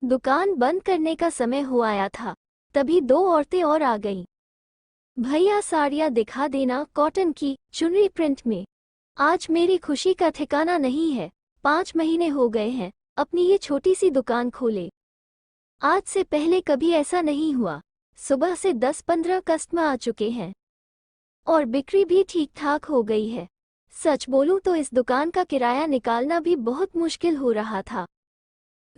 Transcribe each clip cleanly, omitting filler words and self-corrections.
दुकान बंद करने का समय हो आया था, तभी दो औरतें और आ गईं। भैया साड़ियाँ दिखा देना, कॉटन की, चुनरी प्रिंट में। आज मेरी खुशी का ठिकाना नहीं है। 5 महीने हो गए हैं अपनी ये छोटी सी दुकान खोले। आज से पहले कभी ऐसा नहीं हुआ। सुबह से 10-15 कस्टमर आ चुके हैं और बिक्री भी ठीक ठाक हो गई है। सच बोलूं तो इस दुकान का किराया निकालना भी बहुत मुश्किल हो रहा था।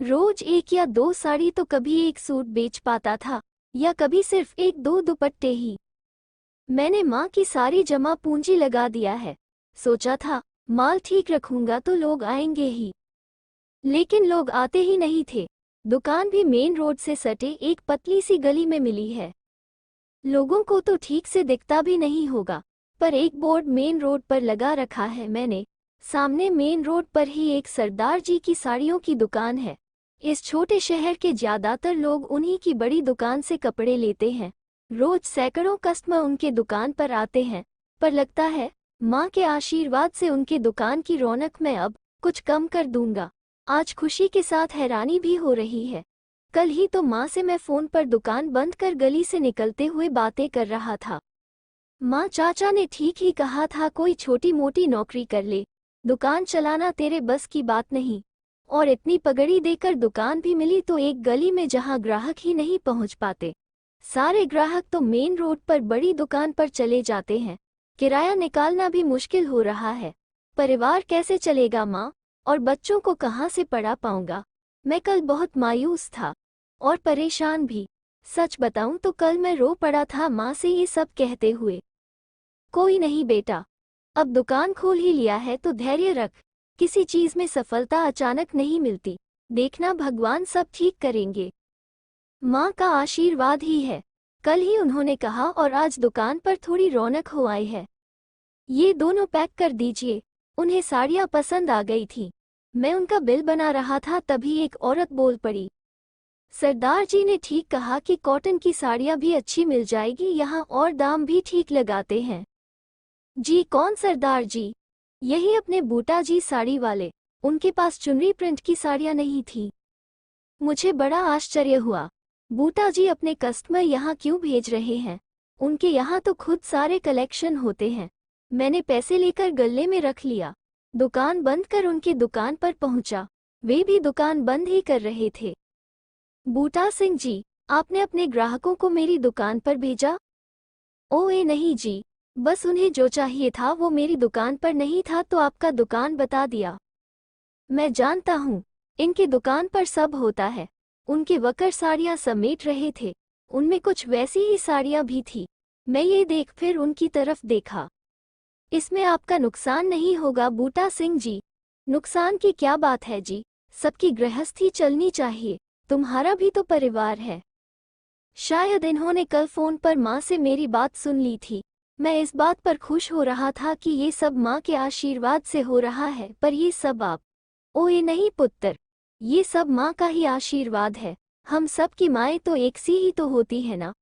रोज 1 या 2 साड़ी तो कभी एक सूट बेच पाता था, या कभी सिर्फ 1-2 दुपट्टे ही। मैंने माँ की सारी जमा पूंजी लगा दिया है। सोचा था माल ठीक रखूंगा तो लोग आएंगे ही, लेकिन लोग आते ही नहीं थे। दुकान भी मेन रोड से सटे एक पतली सी गली में मिली है। लोगों को तो ठीक से दिखता भी नहीं होगा, पर एक बोर्ड मेन रोड पर लगा रखा है मैंने। सामने मेन रोड पर ही एक सरदार जी की साड़ियों की दुकान है। इस छोटे शहर के ज्यादातर लोग उन्हीं की बड़ी दुकान से कपड़े लेते हैं। रोज सैकड़ों कस्टमर उनके दुकान पर आते हैं, पर लगता है माँ के आशीर्वाद से उनके दुकान की रौनक मैं अब कुछ कम कर दूंगा। आज खुशी के साथ हैरानी भी हो रही है। कल ही तो माँ से मैं फोन पर दुकान बंद कर गली से निकलते हुए बातें कर रहा था। माँ, चाचा ने ठीक ही कहा था, कोई छोटी मोटी नौकरी कर ले, दुकान चलाना तेरे बस की बात नहीं। और इतनी पगड़ी देकर दुकान भी मिली तो एक गली में जहाँ ग्राहक ही नहीं पहुँच पाते। सारे ग्राहक तो मेन रोड पर बड़ी दुकान पर चले जाते हैं। किराया निकालना भी मुश्किल हो रहा है। परिवार कैसे चलेगा माँ, और बच्चों को कहाँ से पढ़ा पाऊंगा। मैं कल बहुत मायूस था और परेशान भी। सच बताऊं तो कल मैं रो पड़ा था माँ से ये सब कहते हुए। कोई नहीं बेटा, अब दुकान खोल ही लिया है तो धैर्य रख। किसी चीज में सफलता अचानक नहीं मिलती, देखना भगवान सब ठीक करेंगे। माँ का आशीर्वाद ही है, कल ही उन्होंने कहा, और आज दुकान पर थोड़ी रौनक हो आई है। ये दोनों पैक कर दीजिए। उन्हें साड़ियाँ पसंद आ गई थी। मैं उनका बिल बना रहा था तभी एक औरत बोल पड़ी, सरदार जी ने ठीक कहा कि कॉटन की साड़ियाँ भी अच्छी मिल जाएगी यहाँ, और दाम भी ठीक लगाते हैं। जी कौन सरदार जी? यही अपने बूटा जी साड़ी वाले। उनके पास चुनरी प्रिंट की साड़ियाँ नहीं थी। मुझे बड़ा आश्चर्य हुआ। बूटा जी अपने कस्टमर यहाँ क्यों भेज रहे हैं? उनके यहाँ तो खुद सारे कलेक्शन होते हैं। मैंने पैसे लेकर गल्ले में रख लिया। दुकान बंद कर उनके दुकान पर पहुंचा। वे भी दुकान बंद ही कर रहे थे। बूटा सिंह जी, आपने अपने ग्राहकों को मेरी दुकान पर भेजा? ओए नहीं जी, बस उन्हें जो चाहिए था वो मेरी दुकान पर नहीं था तो आपका दुकान बता दिया। मैं जानता हूँ, इनके दुकान पर सब होता है। उनके वकर साड़ियाँ समेट रहे थे, उनमें कुछ वैसी ही साड़ियाँ भी थी। मैं ये देख फिर उनकी तरफ देखा। इसमें आपका नुकसान नहीं होगा बूटा सिंह जी? नुकसान की क्या बात है जी, सबकी गृहस्थी चलनी चाहिए, तुम्हारा भी तो परिवार है। शायद इन्होंने कल फोन पर माँ से मेरी बात सुन ली थी। मैं इस बात पर खुश हो रहा था कि ये सब माँ के आशीर्वाद से हो रहा है, पर ये सब आप। ओए नहीं पुत्र, ये सब माँ का ही आशीर्वाद है। हम सब की माएँ तो एक सी ही तो होती है ना।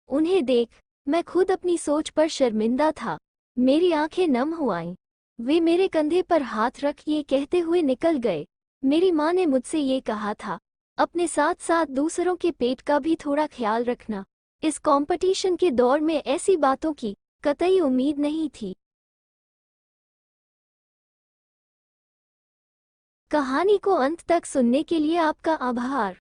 उन्हें देख मैं खुद अपनी सोच पर शर्मिंदा था। मेरी आंखें नम हो आईं। वे मेरे कंधे पर हाथ रख ये कहते हुए निकल गए, मेरी माँ ने मुझसे ये कहा था, अपने साथ साथ दूसरों के पेट का भी थोड़ा ख्याल रखना। इस कंपटीशन के दौर में ऐसी बातों की कतई उम्मीद नहीं थी। कहानी को अंत तक सुनने के लिए आपका आभार।